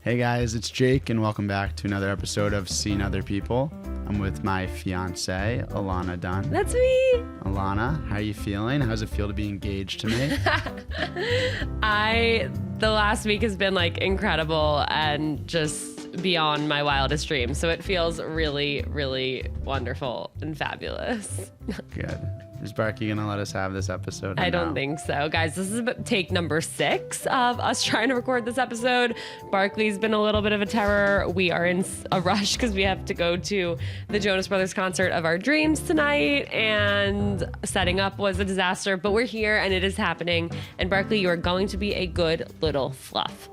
Hey guys, it's Jake and welcome back to another episode of Seeing Other People. I'm with my fiancée, Alana Dunn. That's me. Alana, how are you feeling? How does it feel to be engaged to me? The last week has been like incredible and just beyond my wildest dreams. So it feels really, really wonderful and fabulous. Good. Is Barky going to let us have this episode? I don't think so. Guys, this is take number 6 of us trying to record this episode. Barkley's been a little bit of a terror. We are in a rush because we have to go to the Jonas Brothers concert of our dreams tonight, and setting up was a disaster, but we're here and it is happening. And Barkley, you are going to be a good little fluff.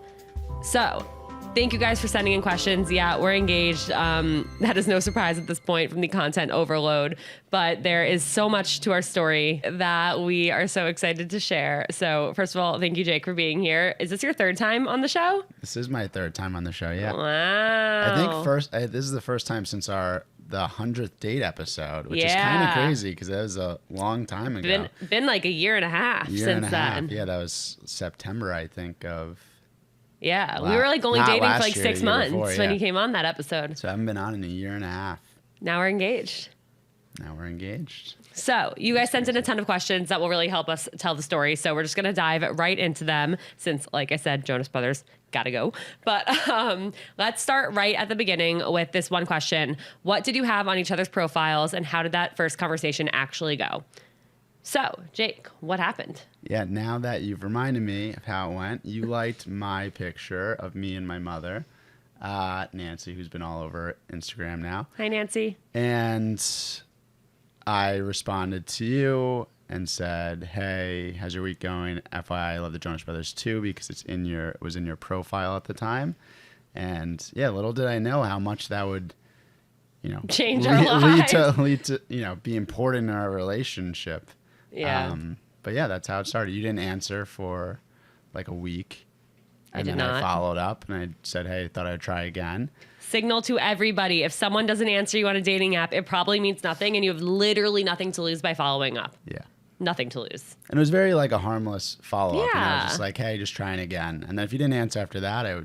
So, thank you guys for sending in questions. Yeah, we're engaged. That is no surprise at this point from the content overload, but there is so much to our story that we are so excited to share. So first of all, thank you, Jake, for being here. Is this your third time on the show? This is my third time on the show, yeah. Wow. I think this is the first time since the 100th date episode, which is kind of crazy because that was a long time ago. Been like a year and a half since then. Yeah, that was September, I think, of... Yeah, we were like only dating for like 6 months when you came on that episode. So I haven't been on in a year and a half. Now we're engaged. So you guys sent in a ton of questions that will really help us tell the story. So we're just going to dive right into them since, like I said, Jonas Brothers gotta go. But let's start right at the beginning with this one question. What did you have on each other's profiles and how did that first conversation actually go? So, Jake, what happened? Yeah, now that you've reminded me of how it went, you liked my picture of me and my mother, Nancy, who's been all over Instagram now. Hi, Nancy. And I responded to you and said, hey, how's your week going? FYI, I love the Jonas Brothers too because it was in your profile at the time. And yeah, little did I know how much that would, change our lives. Lead to, be important in our relationship. Yeah. But yeah, that's how it started. You didn't answer for like a week. I did not. I followed up and I said, hey, thought I'd try again. Signal to everybody. If someone doesn't answer you on a dating app, it probably means nothing and you have literally nothing to lose by following up. Yeah. Nothing to lose. And it was very like a harmless follow-up. Yeah. And I was just like, hey, just trying again. And then if you didn't answer after that, I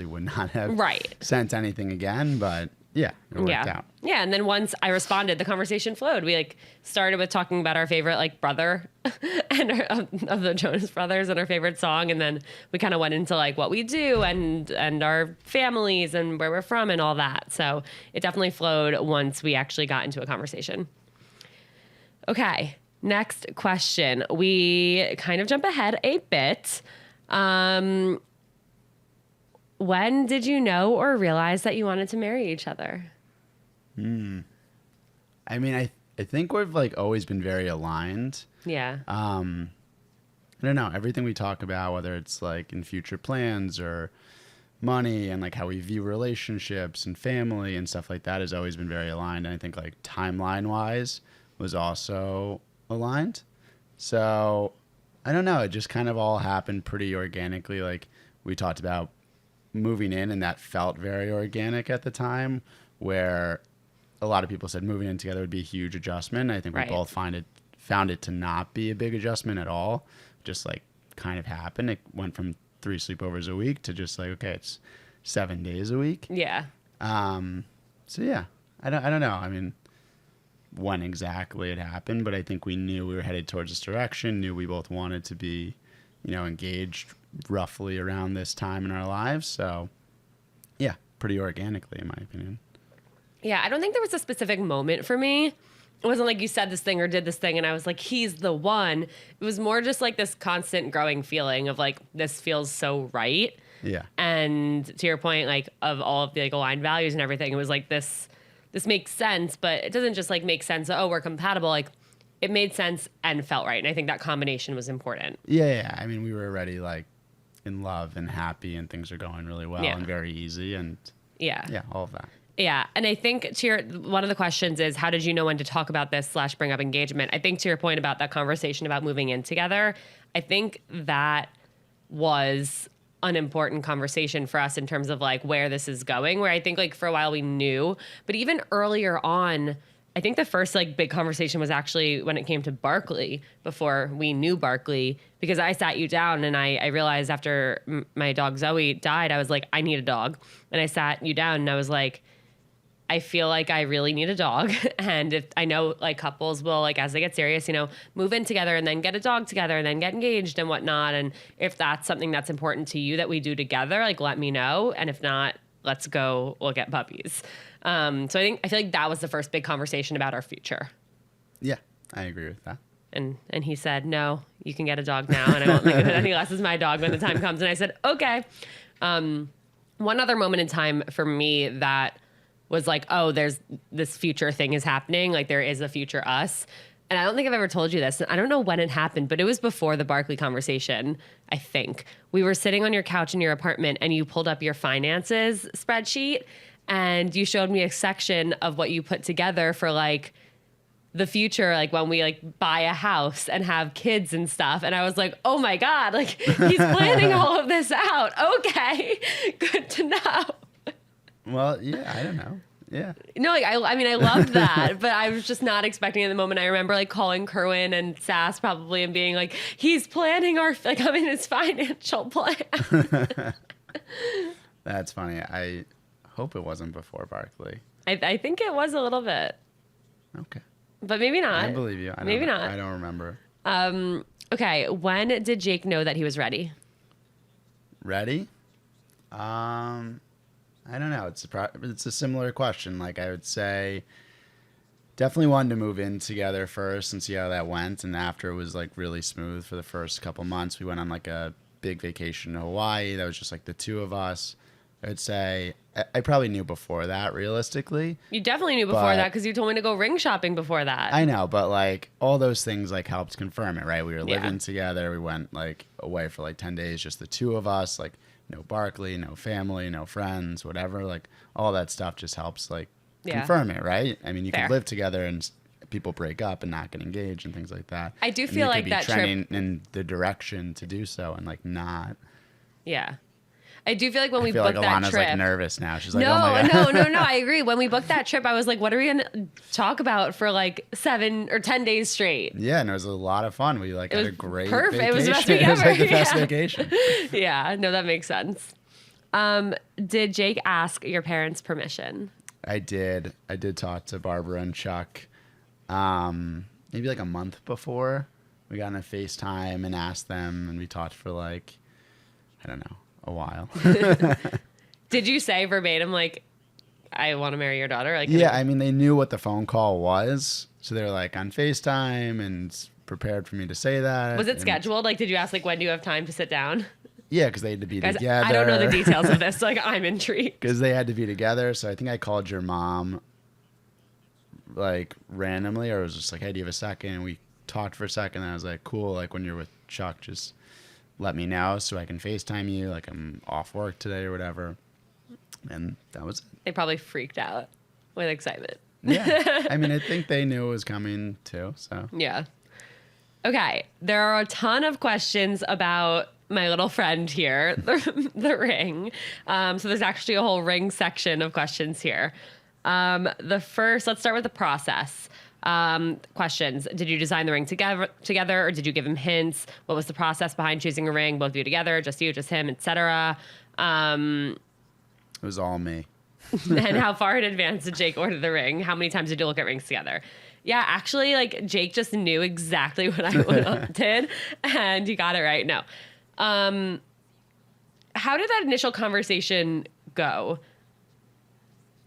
would not have sent anything again, but yeah, it worked out. Yeah, and then once I responded, the conversation flowed. We started with talking about our favorite brother and of the Jonas Brothers and our favorite song, and then we kind of went into what we do and our families and where we're from and all that. So it definitely flowed once we actually got into a conversation. Okay, next question. We kind of jump ahead a bit. When did you know or realize that you wanted to marry each other? I mean, I think we've always been very aligned. Yeah. I don't know. Everything we talk about, whether it's in future plans or money and how we view relationships and family and stuff like that has always been very aligned. And I think timeline wise was also aligned. So I don't know. It just kind of all happened pretty organically. We talked about moving in, and that felt very organic at the time, where a lot of people said moving in together would be a huge adjustment. I think we both found it to not be a big adjustment at all. Just kind of happened. It went from 3 sleepovers a week to just okay, it's 7 days a week. Yeah. So yeah, I don't know. I mean, when exactly it happened, but I think we knew we were headed towards this direction, knew we both wanted to be, engaged roughly around this time in our lives. So yeah, pretty organically in my opinion. Yeah, I don't think there was a specific moment for me. It wasn't like you said this thing or did this thing and I was like, he's the one. It was more just this constant growing feeling of this feels so right. Yeah. And to your point, of all of the aligned values and everything, it was this makes sense, but it doesn't just make sense. Oh, we're compatible. It made sense and felt right. And I think that combination was important. Yeah. I mean, we were already in love and happy and things are going really well and very easy and yeah, all of that. Yeah. And I think one of the questions is, how did you know when to talk about this / bring up engagement? I think to your point about that conversation about moving in together, I think that was an important conversation for us in terms of where this is going, where I think for a while we knew, but even earlier on, I think the first like big conversation was actually when it came to Barkley before we knew Barkley, because I sat you down and I realized after my dog Zoe died, I was like, I need a dog. And I sat you down and I was like, I feel like I really need a dog. And if I know like couples will like, as they get serious, you know, move in together and then get a dog together and then get engaged and whatnot. And if that's something that's important to you that we do together, like let me know. And if not, let's go look at puppies. So I feel like that was the first big conversation about our future. Yeah, I agree with that. And he said, no, you can get a dog now. And I won't think of it any less as my dog when the time comes. And I said, okay. One other moment in time for me that was like, oh, there's this future thing is happening. Like there is a future us. And I don't think I've ever told you this. I don't know when it happened, but it was before the Barkley conversation, I think. We were sitting on your couch in your apartment and you pulled up your finances spreadsheet and you showed me a section of what you put together for like the future, like when we like buy a house and have kids and stuff. And I was like, oh my God, like he's planning all of this out. Okay, good to know. Well, yeah, I don't know. Yeah. No, like I mean, I loved that, but I was just not expecting it in the moment. I remember like calling Kerwin and Sass probably and being like, he's planning like I'm in his financial plan. That's funny. I hope it wasn't before Barkley. I think it was a little bit. Okay. But maybe not. I believe you. Maybe not. I don't remember. Okay. When did Jake know that he was ready? Ready? I don't know. It's a similar question. Like I would say, definitely wanted to move in together first and see how that went. And after it was like really smooth for the first couple months, we went on like a big vacation to Hawaii. That was just like the two of us. I would say I probably knew before that, realistically. You definitely knew before that because you told me to go ring shopping before that. I know, but like all those things like helped confirm it, right? We were living together. We went like away for like 10 days, just the two of us, like no Barkley, no family, no friends, whatever. Like all that stuff just helps like confirm it, right? I mean, you can live together and people break up and not get engaged and things like that. I do feel like that trending trip in the direction to do so and like not. Yeah. I do feel like when we booked like that Alana's trip. like nervous now. She's like, no, oh my God. no. I agree. When we booked that trip, I was like, what are we going to talk about for like 7 or 10 days straight? Yeah, and it was a lot of fun. We like had a great perfect. vacation. It was the best week It was like ever. the best vacation. Yeah, no, that makes sense. Did Jake ask your parents' permission? I did. I did talk to Barbara and Chuck maybe like a month before. We got on a FaceTime and asked them, and we talked for like, I don't know, a while. Did you say verbatim, like, I want to marry your daughter? Like, yeah, I mean, they knew what the phone call was. So they were like on FaceTime and prepared for me to say that. Was it scheduled? Like, did you ask, like, when do you have time to sit down? Yeah, because they had to be Guys, together. I don't know the details of this. Like, I'm intrigued. Because they had to be together. So I think I called your mom, like, randomly. Or it was just like, hey, do you have a second? And we talked for a second. And I was like, cool. Like, when you're with Chuck, just let me know so I can FaceTime you. Like, I'm off work today or whatever. And that was it. They probably freaked out with excitement. Yeah. I mean, I think they knew it was coming, too. So yeah. Okay. There are a ton of questions about my little friend here, the ring. So there's actually a whole ring section of questions here. The first, let's start with the process. Questions. Did you design the ring together, or did you give him hints? What was the process behind choosing a ring? Both of you together, just you, just him, etc. It was all me. And how far in advance did Jake order the ring? How many times did you look at rings together? Yeah, actually, like Jake just knew exactly what I wanted, and he got it right. No. How did that initial conversation go?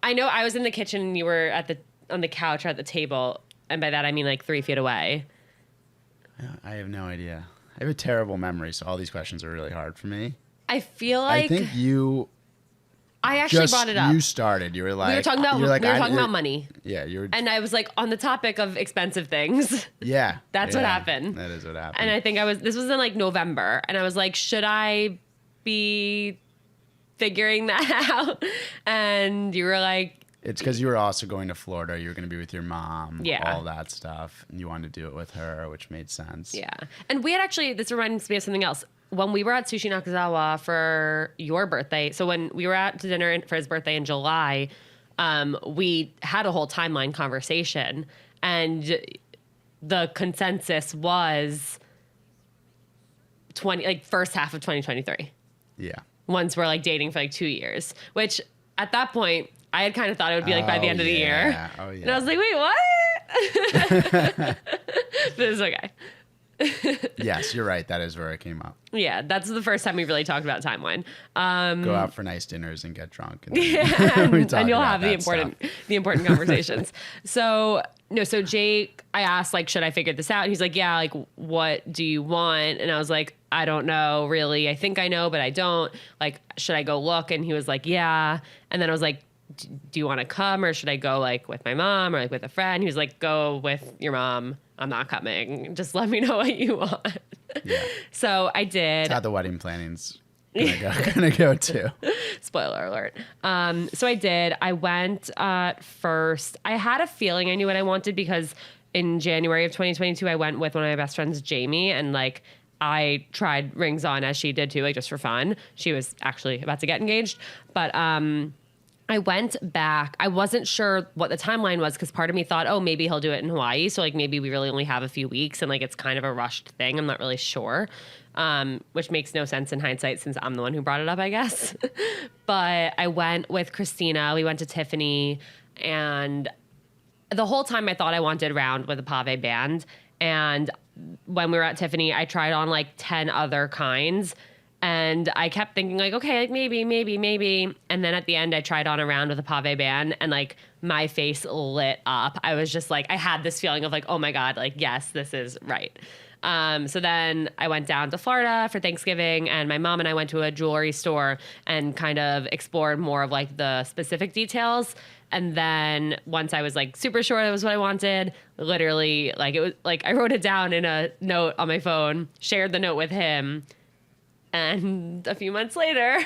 I know I was in the kitchen and you were on the couch or at the table, and by that I mean like 3 feet away. I have no idea. I have a terrible memory, so all these questions are really hard for me. I feel like I think I actually brought it up. You started. You were like, we were talking about money. Yeah, you were. And I was like on the topic of expensive things. Yeah, That's what happened. That is what happened. And I think this was in like November, and I was like, should I be figuring that out? And you were like, it's because you were also going to Florida. You were going to be with your mom. Yeah. All that stuff. And you wanted to do it with her, which made sense. Yeah. And we had actually, this reminds me of something else. When we were at Sushi Nakazawa for your birthday, so when we were out to dinner for his birthday in July, we had a whole timeline conversation, and the consensus was first half of 2023. Yeah. Once we're like dating for like 2 years, which at that point I had kind of thought it would be like by the end of the year. Oh yeah. And I was like, wait, what? But it's okay. Yes, you're right. That is where it came up. Yeah, that's the first time we really talked about timeline. Go out for nice dinners and get drunk. And and you'll have the important conversations. So Jake, I asked, like, should I figure this out? And he's like, yeah, like, what do you want? And I was like, I don't know, really. I think I know, but I don't. Like, should I go look? And he was like, yeah. And then I was like, do you want to come, or should I go like with my mom or like with a friend? He was like, go with your mom. I'm not coming. Just let me know what you want. Yeah. So I did. That's how the wedding planning's gonna go too. Spoiler alert. So I did. I went first. I had a feeling I knew what I wanted because in January of 2022, I went with one of my best friends, Jamie, and like I tried rings on as she did too, like just for fun. She was actually about to get engaged, but I went back. I wasn't sure what the timeline was because part of me thought, oh, maybe he'll do it in Hawaii. So like maybe we really only have a few weeks and like it's kind of a rushed thing. I'm not really sure, which makes no sense in hindsight since I'm the one who brought it up, I guess. But I went with Christina. We went to Tiffany, and the whole time I thought I wanted round with a pave band. And when we were at Tiffany, I tried on like 10 other kinds. And I kept thinking like, okay, like maybe. And then at the end I tried on a round with a pave band and like my face lit up. I was just like, I had this feeling of like, oh my God, like, yes, this is right. So then I went down to Florida for Thanksgiving, and my mom and I went to a jewelry store and kind of explored more of like the specific details. And then once I was like super sure that was what I wanted, literally like it was like I wrote it down in a note on my phone, shared the note with him. And a few months later,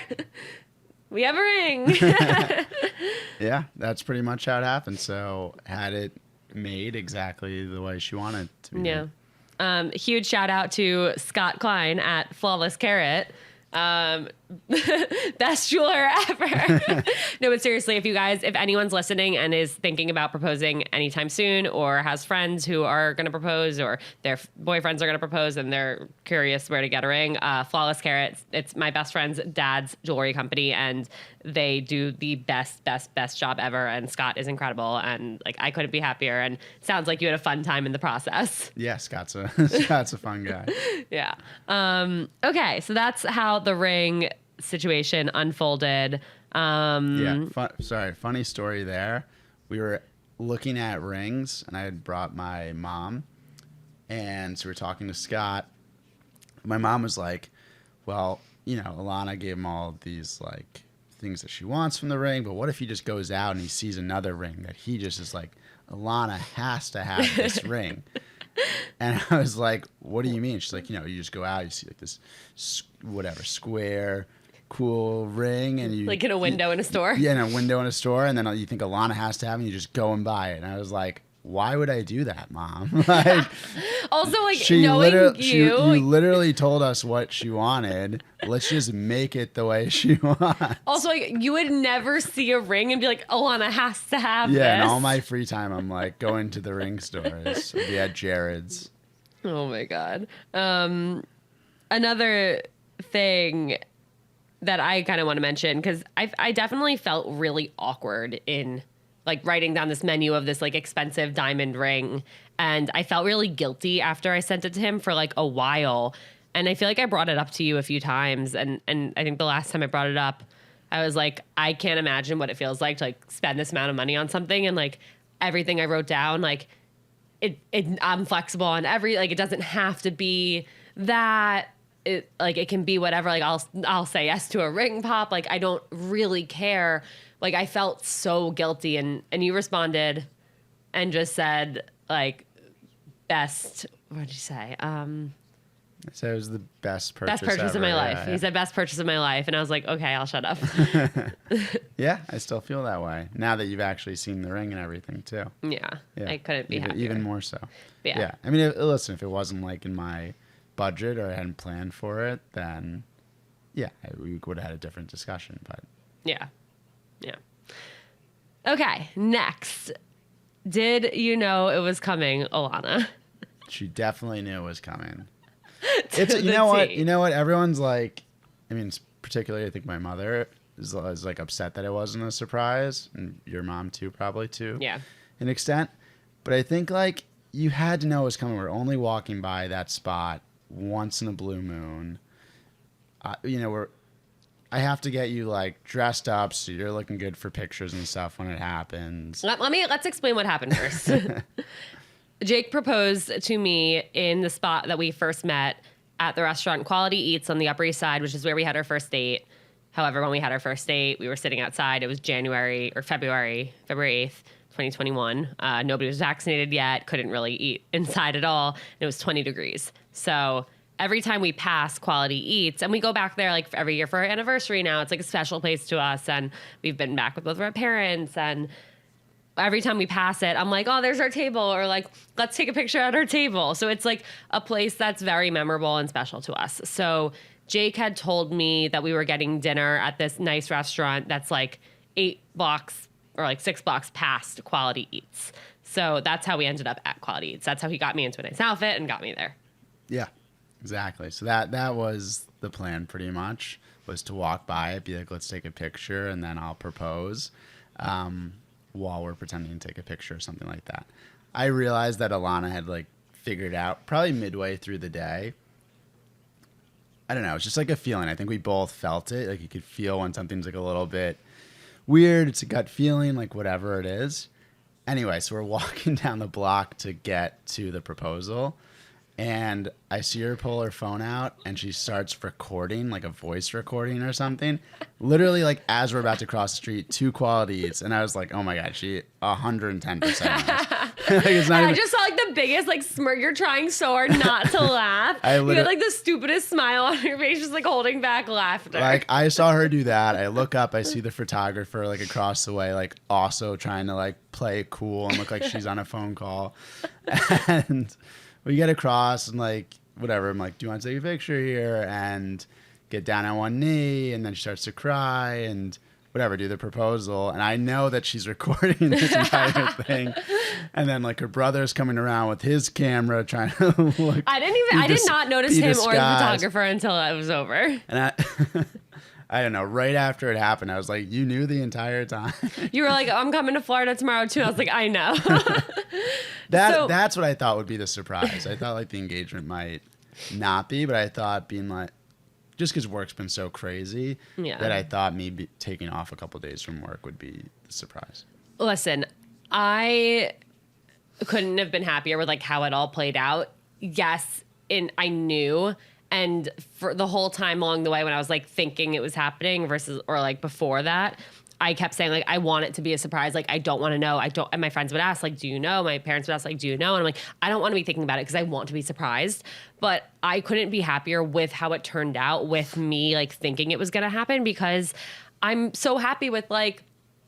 we have a ring. Yeah, that's pretty much how it happened. So had it made exactly the way she wanted it to be. Yeah. Huge shout out to Scott Klein at Flawless Carrot. Best jeweler ever. No, but seriously, if anyone's listening and is thinking about proposing anytime soon, or has friends who are going to propose, or their boyfriends are going to propose and they're curious where to get a ring, Flawless Carrot, it's my best friend's dad's jewelry company, and they do the best job ever. And Scott is incredible, and like I couldn't be happier. And sounds like you had a fun time in the process. Yeah, Scott's a fun guy. Yeah. Okay, so that's how the ring situation unfolded. Funny story there. We were looking at rings, and I had brought my mom, and so we're talking to Scott. My mom was like, well, Alana gave him all these like things that she wants from the ring, but what if he just goes out and he sees another ring that he just is like, Alana has to have this ring? And I was like, what do you mean? She's like, you just go out, you see like this square, cool ring, and you like in a window in a store. Yeah, in a window in a store, and then you think Alana has to have it, and you just go and buy it. And I was like, why would I do that, Mom? Like, also, like, you literally told us what she wanted. Let's just make it the way she wants. Also, like, you would never see a ring and be like, Alana has to have this. Yeah, in all my free time, I'm like going to the ring stores. I'd be at Jared's. Oh my God. Another thing that I kind of want to mention, because I definitely felt really awkward in like writing down this menu of this like expensive diamond ring. And I felt really guilty after I sent it to him for like a while. And I feel like I brought it up to you a few times. And I think the last time I brought it up, I was like, I can't imagine what it feels like to like spend this amount of money on something. And like everything I wrote down, like I'm flexible on like, it doesn't have to be that. It can be whatever. Like I'll say yes to a ring pop. Like I don't really care. Like I felt so guilty, and you responded and just said like best. What did you say? I said it was the best purchase of my life. Yeah. He said best purchase of my life, and I was like, okay, I'll shut up. Yeah, I still feel that way now that you've actually seen the ring and everything too. Yeah. I couldn't be happier. Even more so. Yeah. I mean, listen, if it wasn't like in my budget or I hadn't planned for it, then we would have had a different discussion. But yeah. Okay, next. Did you know it was coming, Alana? She definitely knew it was coming. It's you know what? You know what? Everyone's like, I mean, particularly I think my mother is like upset that it wasn't a surprise, and your mom too, probably too. Yeah. An extent. But I think like you had to know it was coming. We're only walking by that spot once in a blue moon. You know, I have to get you like dressed up so you're looking good for pictures and stuff when it happens. Let's explain what happened first. Jake proposed to me in the spot that we first met at the restaurant Quality Eats on the Upper East Side, which is where we had our first date. However, when we had our first date, we were sitting outside. It was February 8th, 2021. Nobody was vaccinated yet, couldn't really eat inside at all. And it was 20 degrees. So every time we pass Quality Eats, and we go back there like every year for our anniversary now, it's like a special place to us. And we've been back with both of our parents. And every time we pass it, I'm like, oh, there's our table. Or like, let's take a picture at our table. So it's like a place that's very memorable and special to us. So Jake had told me that we were getting dinner at this nice restaurant that's like 8 blocks or like 6 blocks past Quality Eats. So that's how we ended up at Quality Eats. That's how he got me into a nice outfit and got me there. Yeah, exactly. So that was the plan pretty much, was to walk by it, be like, let's take a picture, and then I'll propose while we're pretending to take a picture or something like that. I realized that Alana had like figured out probably midway through the day. I don't know. It's just like a feeling. I think we both felt it. Like you could feel when something's like a little bit weird. It's a gut feeling, like whatever it is. Anyway, so we're walking down the block to get to the proposal. And I see her pull her phone out and she starts recording, like a voice recording or something. Literally, like as we're about to cross the street, 2 Quality Eats. And I was like, oh my God, she 110% knows. Like, it's not I even... just saw like the biggest like smirk. You're trying so hard not to laugh. You had like the stupidest smile on your face, just like holding back laughter. Like I saw her do that. I look up, I see the photographer like across the way, like also trying to like play it cool and look like she's on a phone call. And we get across and like whatever. I'm like, do you want to take a picture here? And get down on one knee, and then she starts to cry and whatever, do the proposal. And I know that she's recording this entire thing. And then like her brother's coming around with his camera trying to look. I did not notice him or the photographer until it was over. And I don't know, right after it happened, I was like, you knew the entire time. You were like, I'm coming to Florida tomorrow too. I was like, I know. That's what I thought would be the surprise. I thought like the engagement might not be, but I thought being like, just because work's been so crazy, that I thought me taking off a couple days from work would be the surprise. Listen, I couldn't have been happier with like how it all played out. Yes, and I knew. And for the whole time along the way when I was like thinking it was happening versus, or like before that, I kept saying like, I want it to be a surprise. Like, I don't want to know. And my friends would ask like, do you know? My parents would ask like, do you know? And I'm like, I don't want to be thinking about it because I want to be surprised. But I couldn't be happier with how it turned out with me like thinking it was going to happen, because I'm so happy with like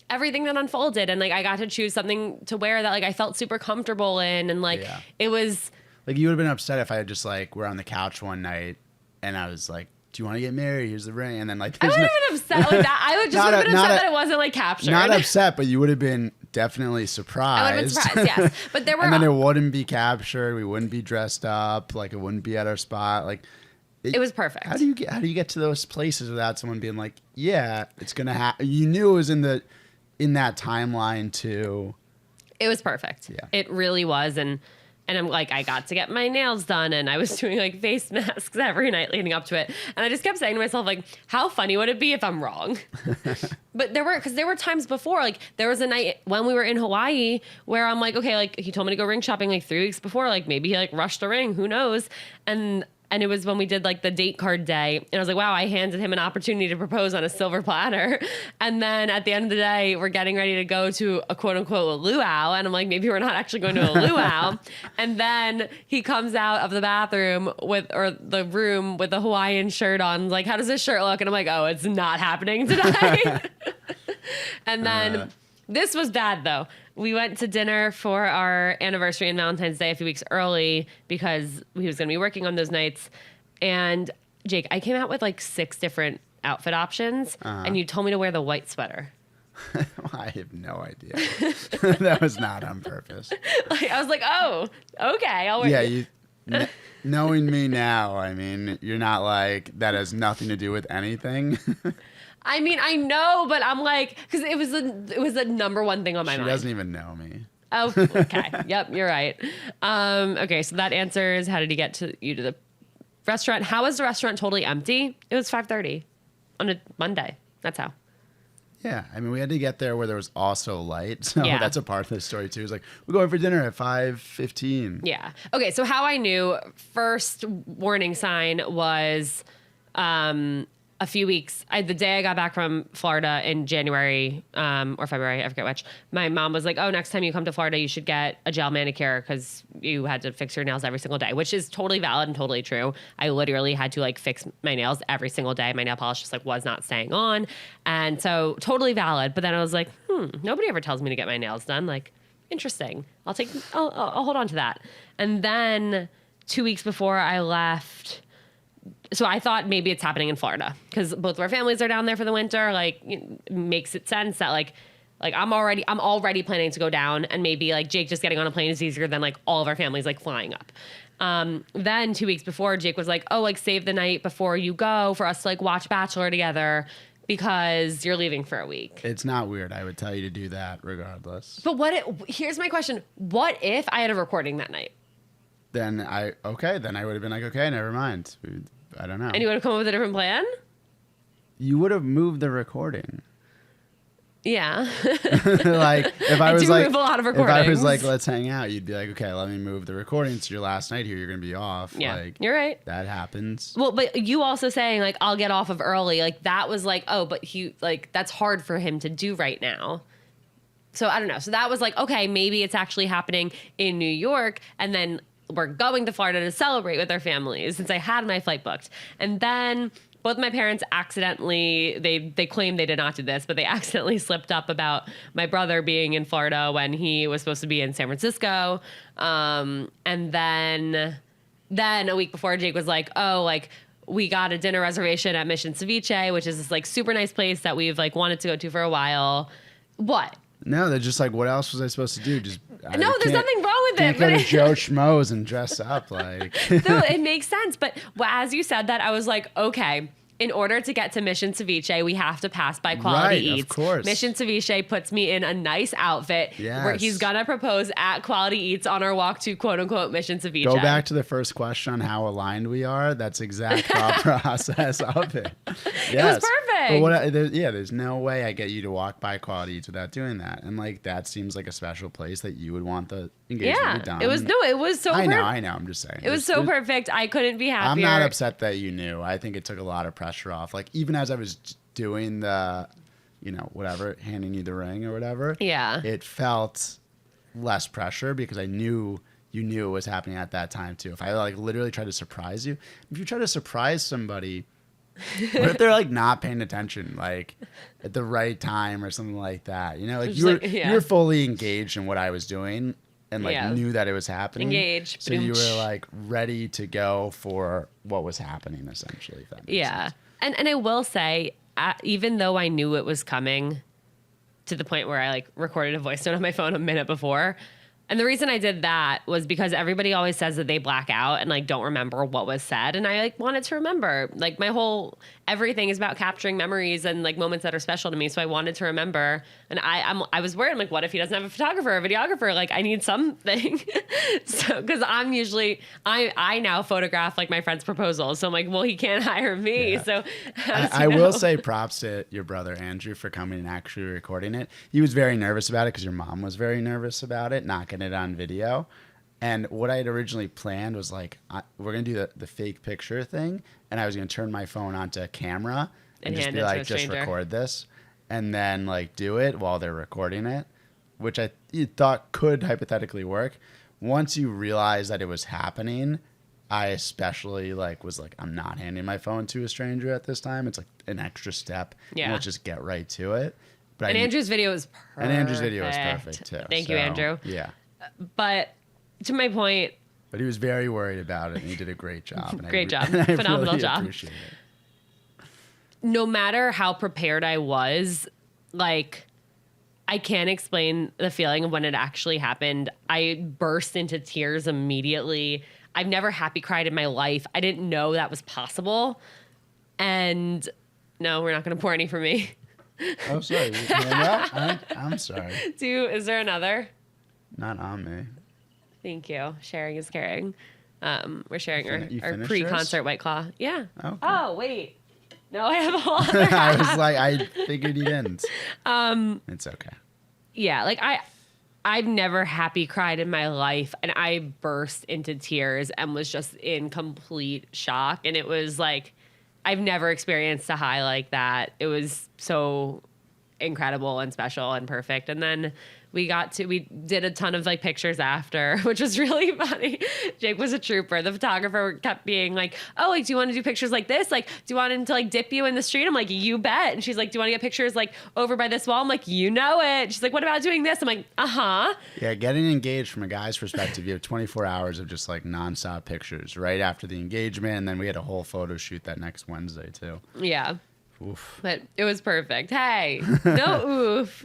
everything that unfolded. And like, I got to choose something to wear that like I felt super comfortable in. And like, it was... Like, you would have been upset if I had just, like, we're on the couch one night, and I was like, do you want to get married? Here's the ring. And then, like... I would have been upset like that. I would just have been upset that it wasn't, like, captured. Not upset, but you would have been definitely surprised. I would have been surprised, yes. But there were... And then it wouldn't be captured. We wouldn't be dressed up. Like, it wouldn't be at our spot. Like... It was perfect. How do you get to those places without someone being like, yeah, it's going to happen? You knew it was in that timeline, too. It was perfect. Yeah. It really was, and I'm like, I got to get my nails done, and I was doing like face masks every night leading up to it. And I just kept saying to myself, like, how funny would it be if I'm wrong? But there were times before, like there was a night when we were in Hawaii where I'm like, okay, like he told me to go ring shopping like 3 weeks before, like maybe he like rushed a ring, who knows? And it was when we did like the date card day. And I was like, wow, I handed him an opportunity to propose on a silver platter. And then at the end of the day, we're getting ready to go to a quote unquote a luau. And I'm like, maybe we're not actually going to a luau. And then he comes out of the bathroom the room with a Hawaiian shirt on. Like, how does this shirt look? And I'm like, oh, it's not happening tonight. And then this was bad though. We went to dinner for our anniversary and Valentine's Day a few weeks early because he was going to be working on those nights. And Jake, I came out with like 6 different outfit options, and you told me to wear the white sweater. I have no idea. That was not on purpose. Like, I was like, oh, okay. I'll wait. Yeah, knowing me now, I mean, you're not like, that has nothing to do with anything. I mean, I know, but I'm like, because it was the number one thing on my She mind. doesn't even know me. Oh, okay. Yep, you're right. Okay, so that answers how did he get you to the restaurant? How was the restaurant totally empty? It was 5:30 on a Monday. That's how. Yeah, I mean, we had to get there where there was also light. So Yeah. that's a part of the story, too. It's like, we're going for dinner at 5:15. Yeah. Okay, so how I knew, first warning sign was a few weeks. The day I got back from Florida in January or February, I forget which, my mom was like, oh, next time you come to Florida, you should get a gel manicure because you had to fix your nails every single day, which is totally valid and totally true. I literally had to like fix my nails every single day. My nail polish just like was not staying on. And so totally valid. But then I was like, nobody ever tells me to get my nails done. Like, interesting. I'll hold on to that. And then 2 weeks before I left, so I thought maybe it's happening in Florida because both of our families are down there for the winter. Like, it makes it sense that like I'm already planning to go down, and maybe like Jake just getting on a plane is easier than like all of our families like flying up. Then 2 weeks before, Jake was like, oh, like save the night before you go for us to like watch Bachelor together because you're leaving for a week. It's not weird. I would tell you to do that regardless. But here's my question. What if I had a recording that night? Then I would have been like, okay, never mind. I don't know. And you would have come up with a different plan? You would have moved the recording. Yeah. Like if I was like, move a lot of if recordings. I was like, let's hang out, you'd be like, okay, let me move the recording. It's your last night here. You're gonna be off. Yeah, like, you're right. That happens. Well, but you also saying like I'll get off of early, like that was like, oh, but he like that's hard for him to do right now. So I don't know. So that was like, okay, maybe it's actually happening in New York, and then we're going to Florida to celebrate with our families since I had my flight booked. And then both my parents accidentally, they claim they did not do this, but they accidentally slipped up about my brother being in Florida when he was supposed to be in San Francisco. And then a week before, Jake was like, oh, like we got a dinner reservation at Mission Ceviche, which is this like super nice place that we've like wanted to go to for a while. What? No, they're just like, what else was I supposed to do? No, there's nothing wrong with it. Go to Joe Schmo's and dress up like. No, it makes sense. But as you said that, I was like, okay, in order to get to Mission Ceviche, we have to pass by Quality Eats. Of course. Mission Ceviche puts me in a nice outfit where he's gonna propose at Quality Eats on our walk to quote unquote Mission Ceviche. Go back to the first question on how aligned we are. That's exact thought process of it. Yes. It was perfect. But there's no way I get you to walk by Quality Eats without doing that. And like that seems like a special place that you would want the engagement to be done. It was so perfect. I know. I'm just saying. It was so perfect. I couldn't be happier. I'm not upset that you knew. I think it took a lot of pressure off. Like even as I was doing the, whatever, handing you the ring or whatever. Yeah. It felt less pressure because I knew you knew it was happening at that time too. If I like literally tried to surprise you, if you try to surprise somebody, what if they're like not paying attention, like at the right time or something like that? Like you were fully engaged in what I was doing and like knew that it was happening. Engaged. So you were like ready to go for what was happening essentially. If that makes sense. And I will say, even though I knew it was coming to the point where I like recorded a voice note on my phone a minute before. And the reason I did that was because everybody always says that they black out and like don't remember what was said. And I like wanted to remember. Like everything is about capturing memories and like moments that are special to me. So I wanted to remember. And I was worried, I'm like, what if he doesn't have a photographer or a videographer? Like I need something. So because I'm usually I now photograph like my friend's proposals. So I'm like, well, he can't hire me. Yeah. So I will say props to your brother Andrew for coming and actually recording it. He was very nervous about it because your mom was very nervous about it, not getting it on video. And what I had originally planned was like, we're going to do the fake picture thing. And I was going to turn my phone onto camera and just be like, just record this. And then like do it while they're recording it, which you thought could hypothetically work. Once you realize that it was happening, I especially was like, I'm not handing my phone to a stranger at this time. It's like an extra step. Yeah. And let's just get right to it. But Andrew's video was perfect. And Andrew's video was perfect too. Thank you, Andrew. Yeah. But to my point. But he was very worried about it and he did a great job. And Great job. I Phenomenal really job. Appreciate it. No matter how prepared I was, like I can't explain the feeling of when it actually happened. I burst into tears immediately. I've never happy cried in my life. I didn't know that was possible. And no, we're not going to pour any for me. Oh, sorry. I'm sorry. Is there another? Not on me. Thank you. Sharing is caring. We're sharing You our finished pre-concert yours? White Claw. Yeah. Okay. Oh, wait. No, I have a whole other I was like, I figured you didn't. It's okay. Yeah, like I've never happy cried in my life, and I burst into tears and was just in complete shock. And it was like, I've never experienced a high like that. It was so incredible and special and perfect. And then we did a ton of like pictures after, which was really funny. Jake was a trooper. The photographer kept being like, oh, like, do you want to do pictures like this? Like, do you want him to like dip you in the street? I'm like, you bet. And she's like, do you want to get pictures like over by this wall? I'm like, you know it. She's like, what about doing this? I'm like, uh-huh. Yeah, getting engaged from a guy's perspective, you have 24 hours of just like nonstop pictures right after the engagement. And then we had a whole photo shoot that next Wednesday too. Yeah. Oof. But it was perfect. Hey, no oof.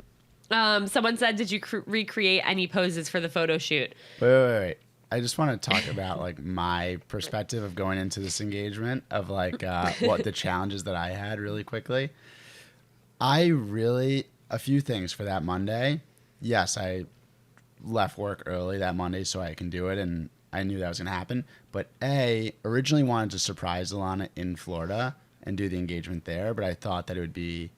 Someone said, did you recreate any poses for the photo shoot? Wait. I just want to talk about like my perspective of going into this engagement of like what the challenges that I had really quickly. A few things for that Monday. Yes, I left work early that Monday so I can do it, and I knew that was going to happen. But originally wanted to surprise Alana in Florida and do the engagement there, but I thought that it would be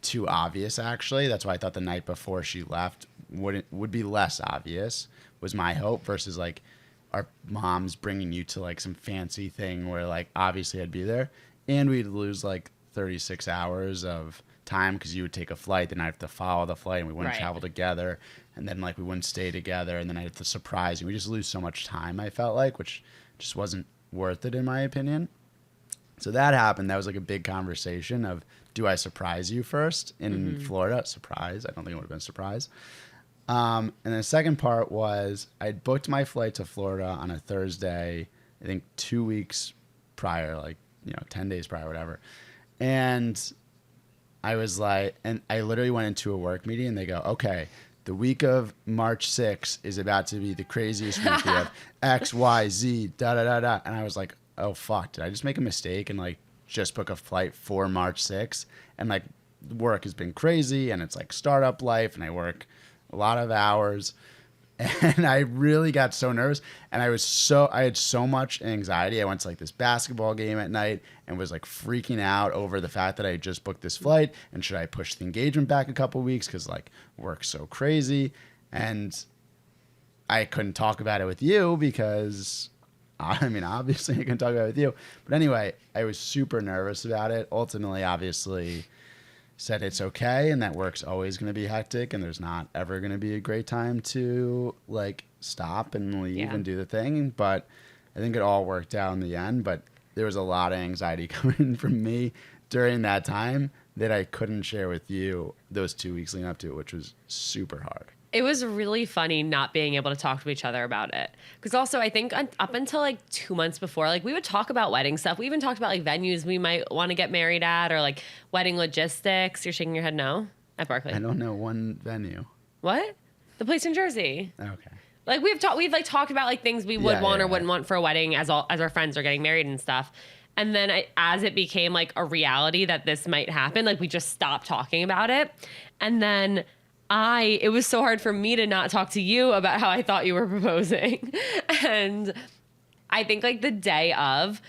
too obvious, actually. That's why I thought the night before she left would be less obvious, was my hope, versus like our moms bringing you to like some fancy thing where like obviously I'd be there, and we'd lose like 36 hours of time because you would take a flight, then I'd have to follow the flight, and we wouldn't travel together, and then like we wouldn't stay together, and then I'd have to surprise you. We just lose so much time, I felt like, which just wasn't worth it in my opinion. So that happened. That was like a big conversation of, do I surprise you first in Florida? Surprise. I don't think it would have been a surprise. And the second part was I booked my flight to Florida on a Thursday, I think 2 weeks prior, like, 10 days prior, whatever. And I was like, and I literally went into a work meeting and they go, okay, the week of March 6th is about to be the craziest week. We have X, Y, Z, da. And I was like, oh, fuck, did I just make a mistake and like just book a flight for March 6th? And like work has been crazy and it's like startup life and I work a lot of hours. And I really got so nervous, and I had so much anxiety. I went to like this basketball game at night and was like freaking out over the fact that I had just booked this flight, and should I push the engagement back a couple weeks because like work's so crazy. And I couldn't talk about it with you because obviously I couldn't talk about it with you. But anyway, I was super nervous about it. Ultimately, obviously, said it's okay, and that work's always going to be hectic, and there's not ever going to be a great time to like stop and leave and do the thing. But I think it all worked out in the end. But there was a lot of anxiety coming from me during that time that I couldn't share with you those 2 weeks leading up to it, which was super hard. It was really funny not being able to talk to each other about it. Because also, I think up until like 2 months before, like we would talk about wedding stuff. We even talked about like venues we might want to get married at, or like wedding logistics. You're shaking your head no? At Barclay. I don't know one venue. What? The place in Jersey. Okay. Like we've talked about like things we would want or wouldn't want for a wedding as our friends are getting married and stuff. And then as it became like a reality that this might happen, like we just stopped talking about it. And then it was so hard for me to not talk to you about how I thought you were proposing. And I think like the day of,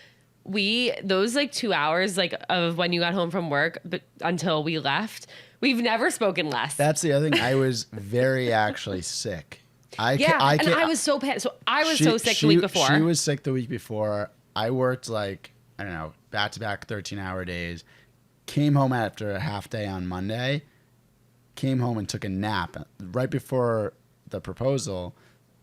those like 2 hours like of when you got home from work but until we left, we've never spoken less. That's the other thing. I was very actually sick. I was so bad. So I was so sick the week before. She was sick the week before. I worked like, I don't know, back-to-back 13-hour days. Came home after a half day on Monday. Came home and took a nap right before the proposal.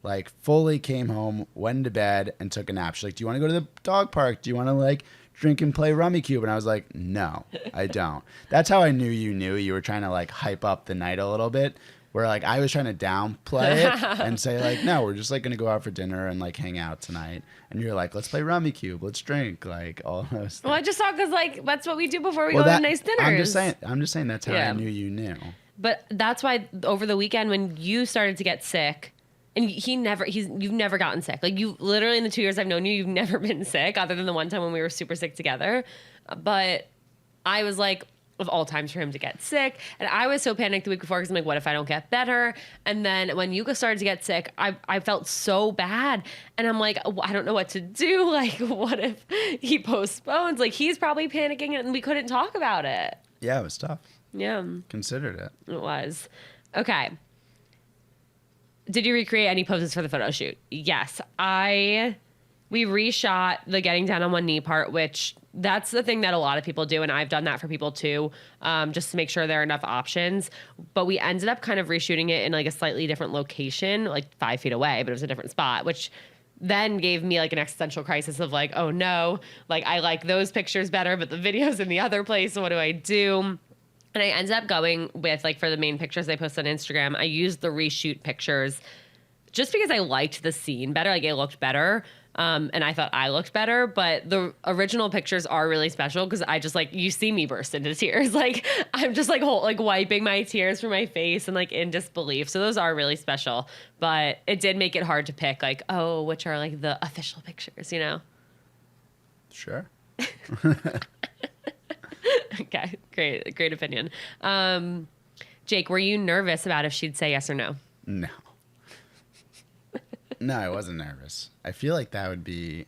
Like fully came home, went to bed, and took a nap. She's like, "Do you want to go to the dog park? Do you want to like drink and play Rummy Cube?" And I was like, "No, I don't." That's how I knew you were trying to like hype up the night a little bit. Where like I was trying to downplay it and say like, "No, we're just like gonna go out for dinner and like hang out tonight." And you're like, "Let's play Rummy Cube, let's drink," like all those things. Well, I just thought because like that's what we do before we go to nice dinners. I'm just saying that's how I knew you knew. But that's why over the weekend when you started to get sick, and you've never gotten sick. Like you literally in the 2 years I've known you, you've never been sick other than the one time when we were super sick together. But I was like, of all times for him to get sick. And I was so panicked the week before because I'm like, what if I don't get better? And then when Yuka started to get sick, I felt so bad. And I'm like, I don't know what to do. Like, what if he postpones? Like, he's probably panicking and we couldn't talk about it. Yeah, it was tough. Yeah. Considered it. It was. Okay. Did you recreate any poses for the photo shoot? Yes. We reshot the getting down on one knee part, which that's the thing that a lot of people do. And I've done that for people too, just to make sure there are enough options. But we ended up kind of reshooting it in like a slightly different location, like 5 feet away, but it was a different spot, which then gave me like an existential crisis of like, oh no, like I like those pictures better, but the video's in the other place. So what do I do? And I ended up going with, like, for the main pictures I posted on Instagram, I used the reshoot pictures just because I liked the scene better. Like, it looked better. And I thought I looked better. But the original pictures are really special because I just, like, you see me burst into tears. Like, I'm just, like, wiping my tears from my face and, like, in disbelief. So those are really special. But it did make it hard to pick, like, oh, which are, like, the official pictures, you know? Sure. Okay, great opinion. Jake, were you nervous about if she'd say yes or no? No. No, I wasn't nervous. I feel like that would be...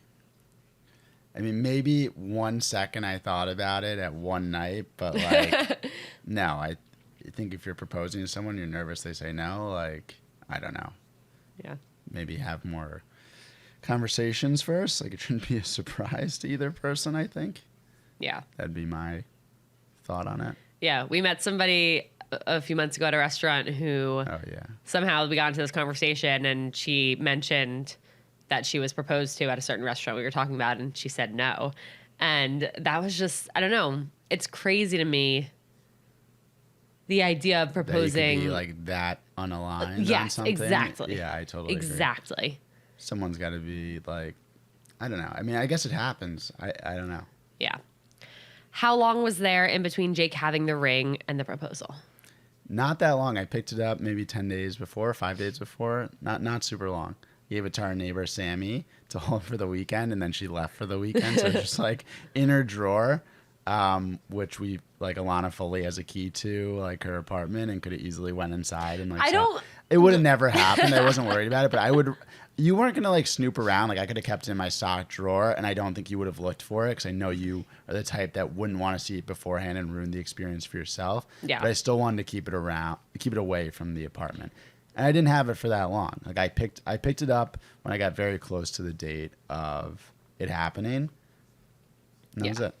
I mean, maybe 1 second I thought about it at one night, but, like, no. I think if you're proposing to someone, you're nervous, they say no, like, I don't know. Yeah. Maybe have more conversations first. Like, it shouldn't be a surprise to either person, I think. Yeah. That'd be my thought on it. Yeah. We met somebody a few months ago at a restaurant who somehow we got into this conversation and she mentioned that she was proposed to at a certain restaurant we were talking about and she said no. And that was just, I don't know. It's crazy to me. The idea of proposing. That you could be like that unaligned yes, on something. Exactly. Yeah, I totally agree. Exactly. Someone's got to be like, I don't know. I mean, I guess it happens. I don't know. Yeah. How long was there in between Jake having the ring and the proposal? Not that long. I picked it up maybe 10 days before, 5 days before. Not super long. Gave it to our neighbor, Sammy, to hold for the weekend, and then she left for the weekend. So it's just like in her drawer, which we, like, Alana fully has a key to, like, her apartment and could have easily went inside. And like, it would have never happened. I wasn't worried about it, but you weren't going to, like, snoop around. Like, I could have kept it in my sock drawer, and I don't think you would have looked for it because I know you are the type that wouldn't want to see it beforehand and ruin the experience for yourself. Yeah. But I still wanted to keep it away from the apartment. And I didn't have it for that long. Like, I picked it up when I got very close to the date of it happening. And that was it.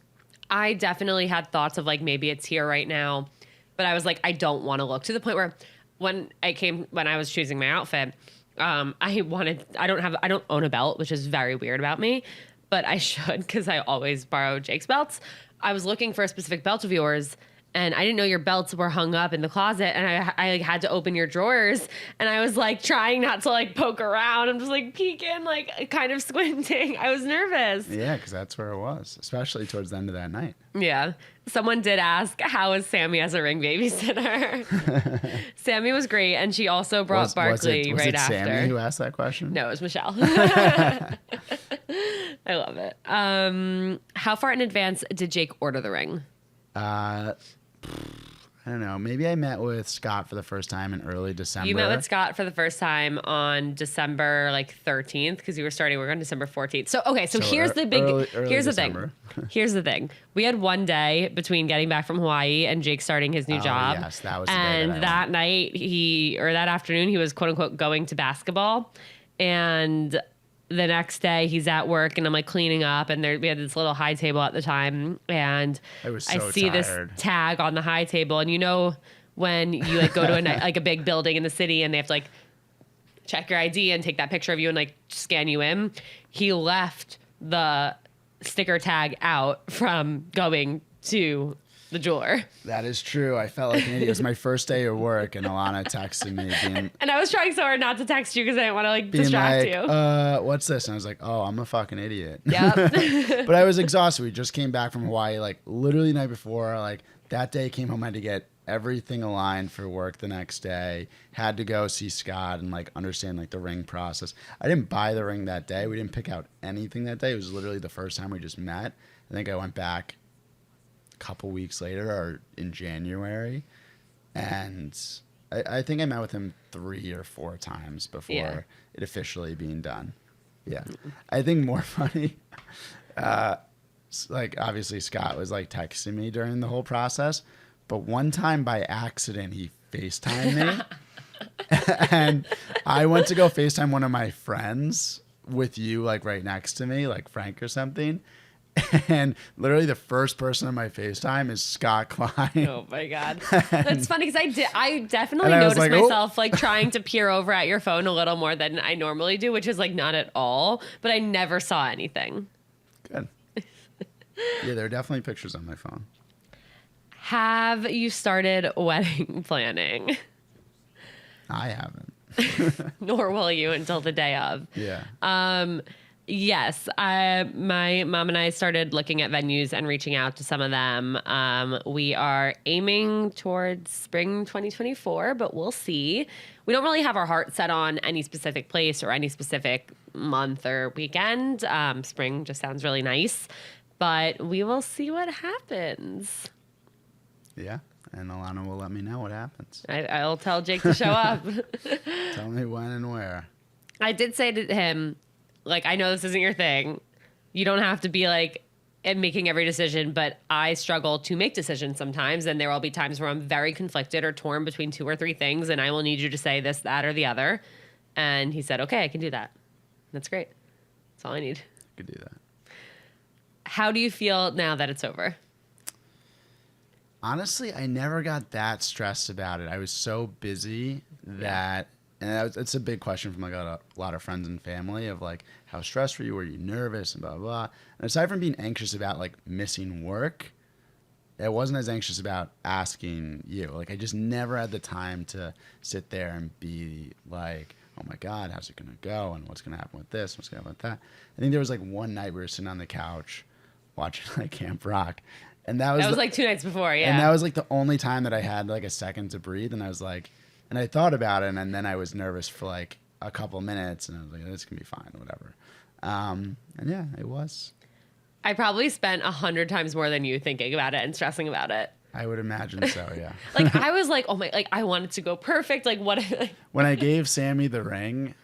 I definitely had thoughts of, like, maybe it's here right now. But I was like, I don't want to look, to the point where when I was choosing my outfit, I don't own a belt, which is very weird about me, but I should because I always borrow Jake's belts. I was looking for a specific belt of yours, and I didn't know your belts were hung up in the closet, and I had to open your drawers, and I was, like, trying not to, like, poke around. I'm just, like, peeking, like, kind of squinting. I was nervous. Yeah, because that's where it was, especially towards the end of that night. Yeah. Someone did ask, how is Sammy as a ring babysitter? Sammy was great, and she also brought Barkley was right it after. Sammy who asked that question? No, it was Michelle. I love it. How far in advance did Jake order the ring? I don't know. Maybe I met with Scott for the first time in early December. You met with Scott for the first time on December 13th because you were starting work on December 14th. So here's the big. Here's the thing. Here's the thing. We had one day between getting back from Hawaii and Jake starting his new job. Yes, that was. And that night that afternoon he was quote unquote going to basketball, and the next day he's at work and I'm, like, cleaning up, and we had this little high table at the time, and I see this tag on the high table, and you know when you, like, go to a big building in the city and they have to, like, check your ID and take that picture of you and, like, scan you in. He left the sticker tag out from going to the jeweler. That is true. I felt like an idiot. It was my first day of work, and Alana texted me. And I was trying so hard not to text you because I didn't want to, like, distract you. What's this? And I was like, oh, I'm a fucking idiot. Yep. But I was exhausted. We just came back from Hawaii, like, literally the night before. Like, that day came home, I had to get everything aligned for work the next day. Had to go see Scott and like understand like the ring process. I didn't buy the ring that day. We didn't pick out anything that day. It was literally the first time we just met. I think I went back a couple weeks later or in January, and I think I met with him 3 or 4 times before it officially being done. Yeah, I think more funny. Like obviously Scott was like texting me during the whole process, but one time by accident he FaceTimed me, and I went to go FaceTime one of my friends with you like right next to me, like Frank or something. And literally the first person on my FaceTime is Scott Klein. Oh my God. That's funny because I definitely noticed like, myself like trying to peer over at your phone a little more than I normally do, which is like not at all, but I never saw anything. Good. Yeah, there are definitely pictures on my phone. Have you started wedding planning? I haven't. Nor will you until the day of. Yeah. Yes, my mom and I started looking at venues and reaching out to some of them. We are aiming towards spring 2024, but we'll see. We don't really have our heart set on any specific place or any specific month or weekend. Spring just sounds really nice, but we will see what happens. Yeah, and Alana will let me know what happens. I'll tell Jake to show up. Tell me when and where. I did say to him, like, I know this isn't your thing. You don't have to be like making every decision, but I struggle to make decisions sometimes. And there will be times where I'm very conflicted or torn between 2 or 3 things. And I will need you to say this, that, or the other. And he said, okay, I can do that. That's great. That's all I need. I could do that. How do you feel now that it's over? Honestly, I never got that stressed about it. I was so busy that, and it's a big question from like a lot of friends and family of like, how stressed were you? Were you nervous? And blah, blah, blah. And aside from being anxious about like missing work, I wasn't as anxious about asking you. Like I just never had the time to sit there and be like, oh my God, how's it going to go? And what's going to happen with this? What's going to happen with that? I think there was like one night we were sitting on the couch watching like Camp Rock. And that was like 2 nights before, yeah. And that was like the only time that I had like a second to breathe. And I was like, and I thought about it, and then I was nervous for like a couple minutes, and I was like, this can be fine, whatever. And yeah, it was. I probably spent 100 times more than you thinking about it and stressing about it. I would imagine so, yeah. Like I was like, oh my, like I want it to go perfect. Like what? When I gave Sammy the ring,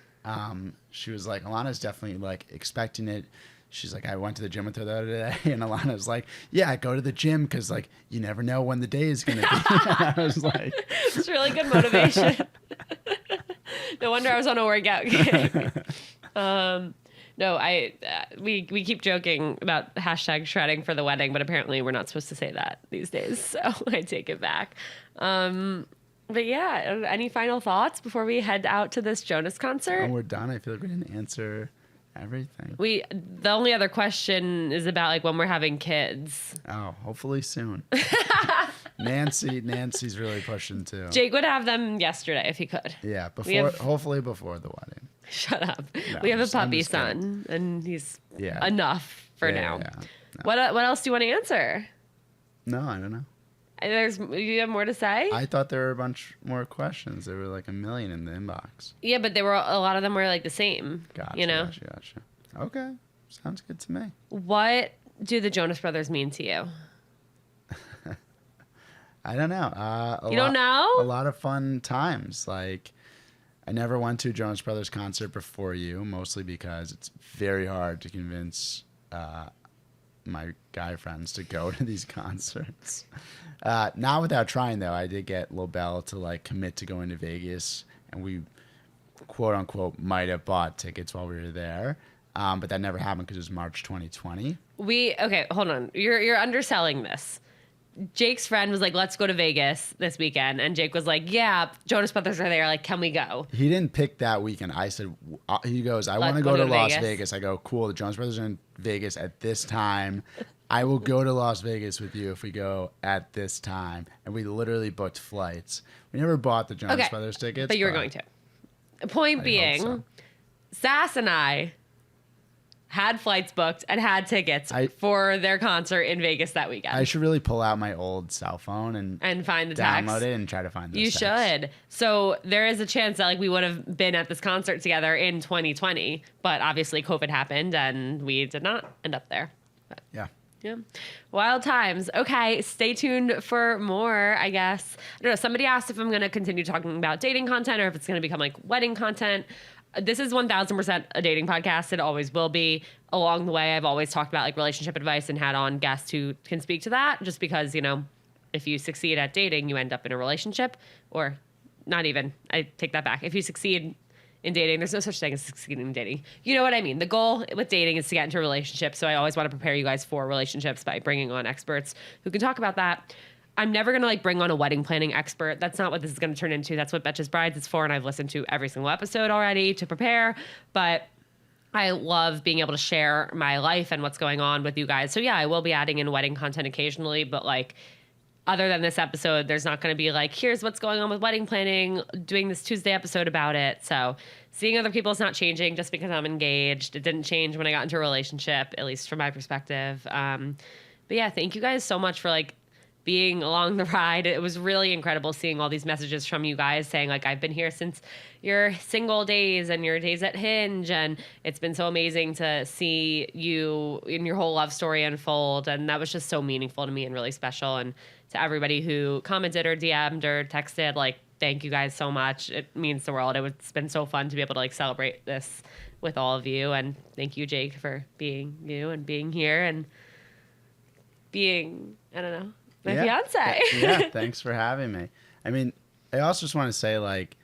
she was like, Alana's definitely like expecting it. She's like, I went to the gym with her the other day, and Alana's like, yeah, I go to the gym because like you never know when the day is gonna be. I was like, it's really good motivation. No wonder I was on a workout kick. No, we keep joking about hashtag shredding for the wedding, but apparently we're not supposed to say that these days, so I take it back. But yeah, any final thoughts before we head out to this Jonas concert? Oh, we're done. I feel like we didn't answer everything. The only other question is about like when we're having kids. Oh, hopefully soon. Nancy's really pushing too. Jake would have them yesterday if he could. Yeah, hopefully before the wedding. Shut up. No, we have a puppy son, and he's enough for now. Yeah. No. What else do you want to answer? No, I don't know. You have more to say? I thought there were a bunch more questions. There were like a million in the inbox. Yeah, but a lot of them were like the same. Gotcha, you know? Gotcha. Okay, sounds good to me. What do the Jonas Brothers mean to you? I don't know. Don't know? A lot of fun times. Like, I never went to a Jonas Brothers concert before you, mostly because it's very hard to convince my guy friends to go to these concerts. Not without trying, though. I did get LaBelle to like commit to going to Vegas, and we, quote unquote, might have bought tickets while we were there. But that never happened because it was March 2020. Okay, hold on. You're underselling this. Jake's friend was like, let's go to Vegas this weekend. And Jake was like, yeah, Jonas Brothers are there. Like, can we go? He didn't pick that weekend. I said, he goes, I want to go to Las Vegas. I go, cool. The Jonas Brothers are in Vegas at this time. I will go to Las Vegas with you if we go at this time. And we literally booked flights. We never bought the Jonas Brothers tickets. But you were going to. Point being, Sass and I had flights booked and had tickets for their concert in Vegas that weekend. I should really pull out my old cell phone and find the download text. it and try to find those You texts. should. So there is a chance that like we would have been at this concert together in 2020, but obviously COVID happened and we did not end up there. But, Yeah. yeah. Wild times. Okay, stay tuned for more, I guess. I don't know. Somebody asked if I'm going to continue talking about dating content or if it's going to become like wedding content. This is 1000% a dating podcast. It always will be. Along the way, I've always talked about like relationship advice and had on guests who can speak to that, just because, you know, if you succeed at dating, you end up in a relationship, or not even. I take that back. If you succeed in dating, there's no such thing as succeeding in dating. You know what I mean? The goal with dating is to get into a relationship. So I always want to prepare you guys for relationships by bringing on experts who can talk about that. I'm never going to like bring on a wedding planning expert. That's not what this is going to turn into. That's what Betches Brides is for. And I've listened to every single episode already to prepare. But I love being able to share my life and what's going on with you guys. So yeah, I will be adding in wedding content occasionally, but like other than this episode, there's not going to be like, here's what's going on with wedding planning, doing this Tuesday episode about it. So seeing other people is not changing just because I'm engaged. It didn't change when I got into a relationship, at least from my perspective. But yeah, thank you guys so much for like being along the ride. It was really incredible seeing all these messages from you guys saying like, I've been here since your single days and your days at Hinge. And it's been so amazing to see you in your whole love story unfold. And that was just so meaningful to me and really special. And to everybody who commented or DM'd or texted, like, thank you guys so much. It means the world. It's been so fun to be able to like celebrate this with all of you. And thank you, Jake, for being you and being here and being, I don't know, my fiance. Yeah, thanks for having me. I mean, I also just want to say, like,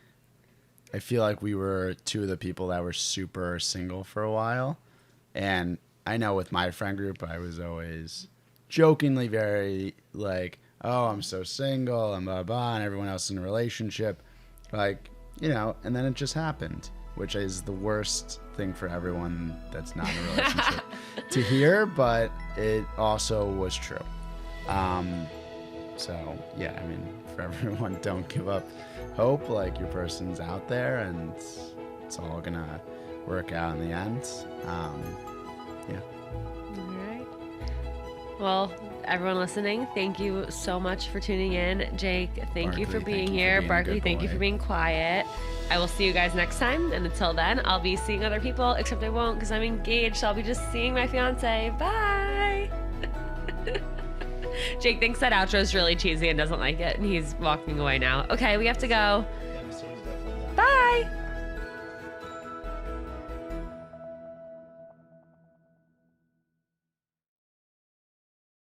I feel like we were two of the people that were super single for a while. And I know with my friend group, I was always jokingly very like, oh, I'm so single and blah, blah, and everyone else in a relationship. Like, you know, and then it just happened, which is the worst thing for everyone that's not in a relationship to hear, but it also was true. So yeah, I mean, for everyone, don't give up hope. Like, your person's out there and it's all gonna work out in the end. Yeah. All right. Well, everyone listening, thank you so much for tuning in. Jake, thank you for being here. Barkley, thank you for being quiet. I will see you guys next time. And until then, I'll be seeing other people, except I won't because I'm engaged. So I'll be just seeing my fiance. Bye. Jake thinks that outro is really cheesy and doesn't like it. And he's walking away now. Okay, we have to go. Bye.